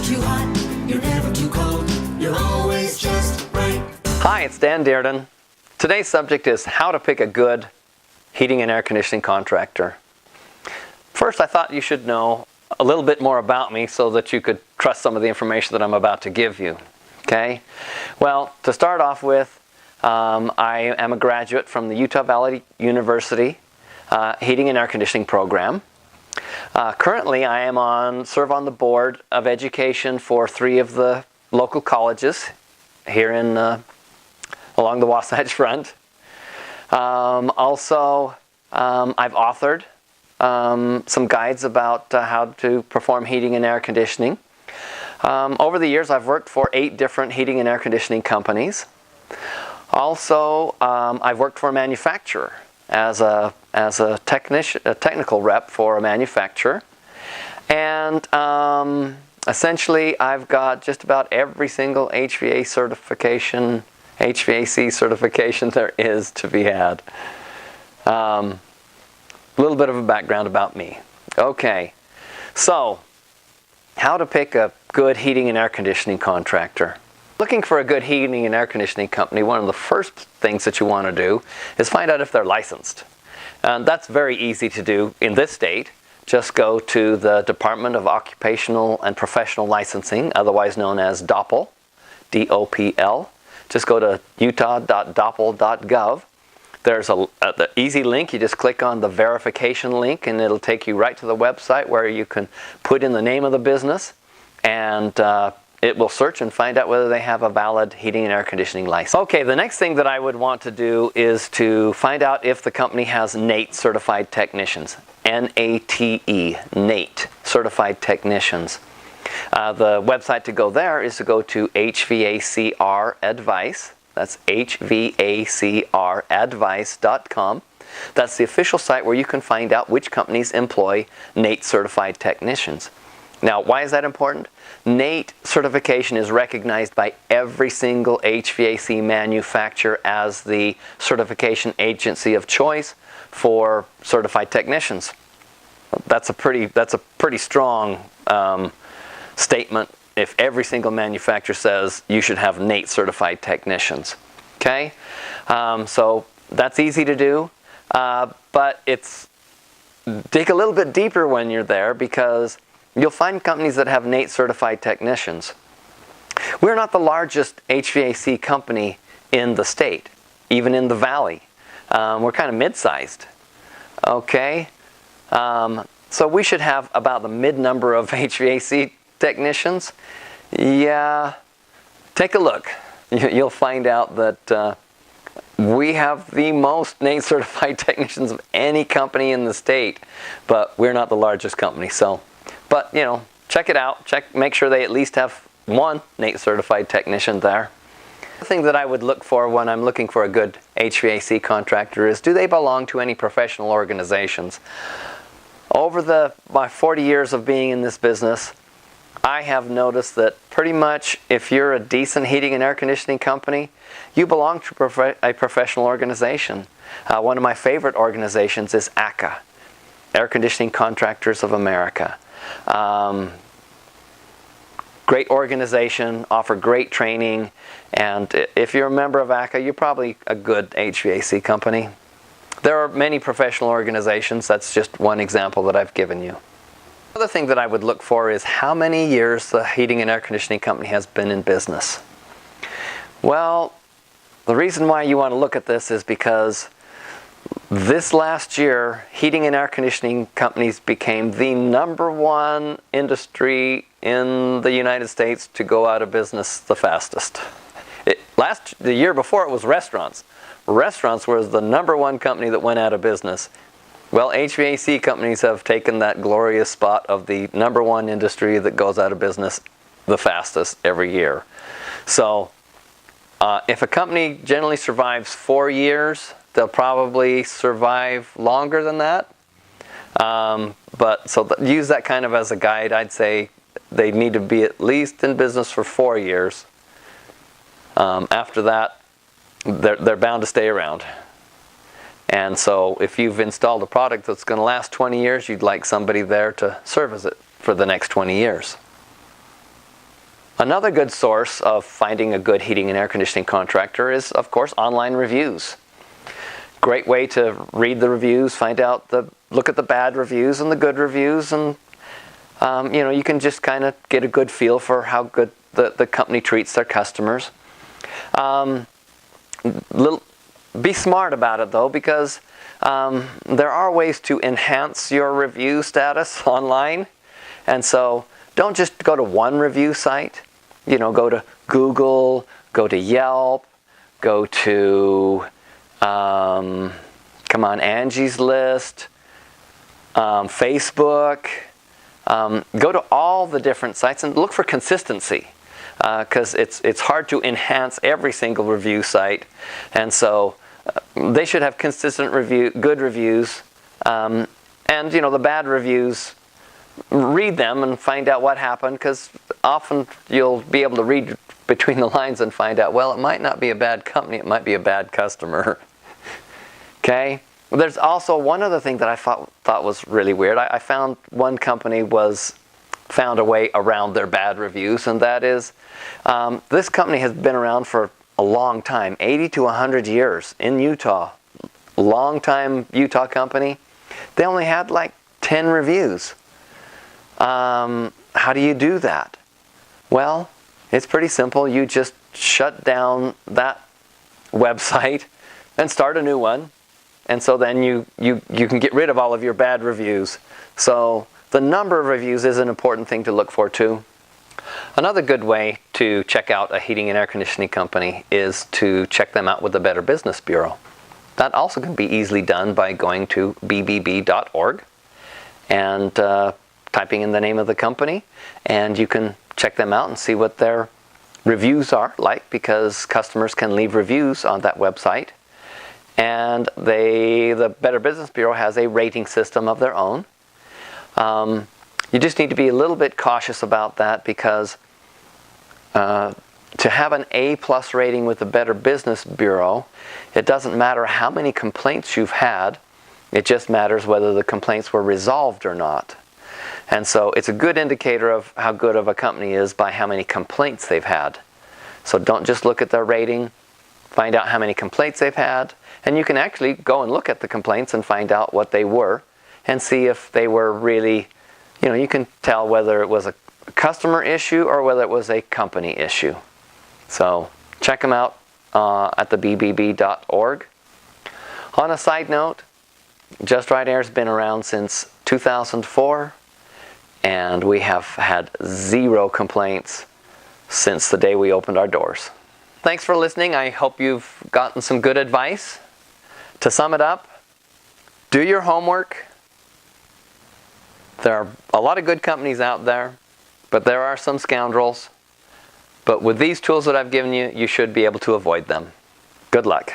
too hot, you're never too cold, you're always just right. Hi, it's Dan Dearden. Today's subject is how to pick a good heating and air conditioning contractor. First, I thought you should know a little bit more about me so that you could trust some of the information that I'm about to give you. Okay? Well, to start off with, I am a graduate from the Utah Valley University Heating and Air Conditioning program. Currently, I serve on the board of education for 3 of the local colleges here in along the Wasatch Front. Also, I've authored some guides about how to perform heating and air conditioning. Over the years, I've worked for 8 different heating and air conditioning companies. Also, I've worked for a manufacturer as a technical rep for a manufacturer. And essentially, I've got just about every single HVAC certification there is to be had. A little bit of a background about me. Okay, so how to pick a good heating and air conditioning contractor. Looking for a good heating and air conditioning company, one of the first things that you want to do is find out if they're licensed. And that's very easy to do in this state. Just go to the Department of Occupational and Professional Licensing, otherwise known as DOPL, D-O-P-L. Just go to utah.doppel.gov. There's the easy link. You just click on the verification link and it'll take you right to the website where you can put in the name of the business, and it will search and find out whether they have a valid heating and air conditioning license. Okay, the next thing that I would want to do is to find out if the company has NATE certified technicians. N-A-T-E, NATE certified technicians. The website to go there is to go to HVACR Advice. That's HVACRadvice.com. That's the official site where you can find out which companies employ NATE certified technicians. Now, why is that important? NATE certification is recognized by every single HVAC manufacturer as the certification agency of choice for certified technicians. That's a pretty strong statement if every single manufacturer says you should have NATE certified technicians. Okay, so that's easy to do, but dig a little bit deeper when you're there, because you'll find companies that have NATE certified technicians. We're not the largest HVAC company in the state, even in the valley. We're kind of mid-sized. Okay, so we should have about the mid-number of HVAC technicians. Yeah, take a look. You'll find out that we have the most NATE certified technicians of any company in the state, but we're not the largest company. So, but you know, check it out. Make sure they at least have one NATE certified technician there. The thing that I would look for when I'm looking for a good HVAC contractor is, do they belong to any professional organizations? Over my 40 years of being in this business, I have noticed that pretty much if you're a decent heating and air conditioning company, you belong to a professional organization. One of my favorite organizations is ACA, Air Conditioning Contractors of America. Great organization, offer great training, and if you're a member of ACA, you're probably a good HVAC company. There are many professional organizations. That's just one example that I've given you. Another thing that I would look for is how many years the heating and air conditioning company has been in business. Well, the reason why you want to look at this is because this last year, heating and air conditioning companies became the #1 industry in the United States to go out of business the fastest. The year before, it was restaurants. Restaurants was the #1 company that went out of business. Well, HVAC companies have taken that glorious spot of the #1 industry that goes out of business the fastest every year. So if a company generally survives 4 years, they'll probably survive longer than that. Use that kind of as a guide. I'd say they need to be at least in business for 4 years. After that, they're bound to stay around. And so if you've installed a product that's going to last 20 years, you'd like somebody there to service it for the next 20 years. Another good source of finding a good heating and air conditioning contractor is, of course, online reviews. Great way to read the reviews, look at the bad reviews and the good reviews, and you can just kind of get a good feel for how good the company treats their customers. Be smart about it though, because there are ways to enhance your review status online, and so don't just go to one review site. Go to Google, go to Yelp, go to Angie's List, Facebook. Go to all the different sites and look for consistency, because it's hard to enhance every single review site, and so they should have consistent good reviews, and the bad reviews, read them and find out what happened, because often you'll be able to read between the lines and find out, well, it might not be a bad company, it might be a bad customer. Okay? There's also one other thing that I thought was really weird. I found one company found a way around their bad reviews, and that is, this company has been around for a long time, 80 to 100 years in Utah. Long-time Utah company. They only had like 10 reviews. How do you do that? Well, it's pretty simple. You just shut down that website and start a new one. And so then you can get rid of all of your bad reviews. So the number of reviews is an important thing to look for too. Another good way to check out a heating and air conditioning company is to check them out with the Better Business Bureau. That also can be easily done by going to bbb.org and typing in the name of the company, and you can check them out and see what their reviews are like, because customers can leave reviews on that website. And the Better Business Bureau has a rating system of their own. You just need to be a little bit cautious about that, because to have an A+ rating with the Better Business Bureau, it doesn't matter how many complaints you've had, it just matters whether the complaints were resolved or not. And so it's a good indicator of how good of a company is by how many complaints they've had. So don't just look at their rating, find out how many complaints they've had, and you can actually go and look at the complaints and find out what they were and see if they were really, you can tell whether it was a customer issue or whether it was a company issue. So check them out at the bbb.org. On a side note, Just Right Air's been around since 2004, and we have had 0 complaints since the day we opened our doors. Thanks for listening. I hope you've gotten some good advice. To sum it up, do your homework. There are a lot of good companies out there, but there are some scoundrels. But with these tools that I've given you, you should be able to avoid them. Good luck.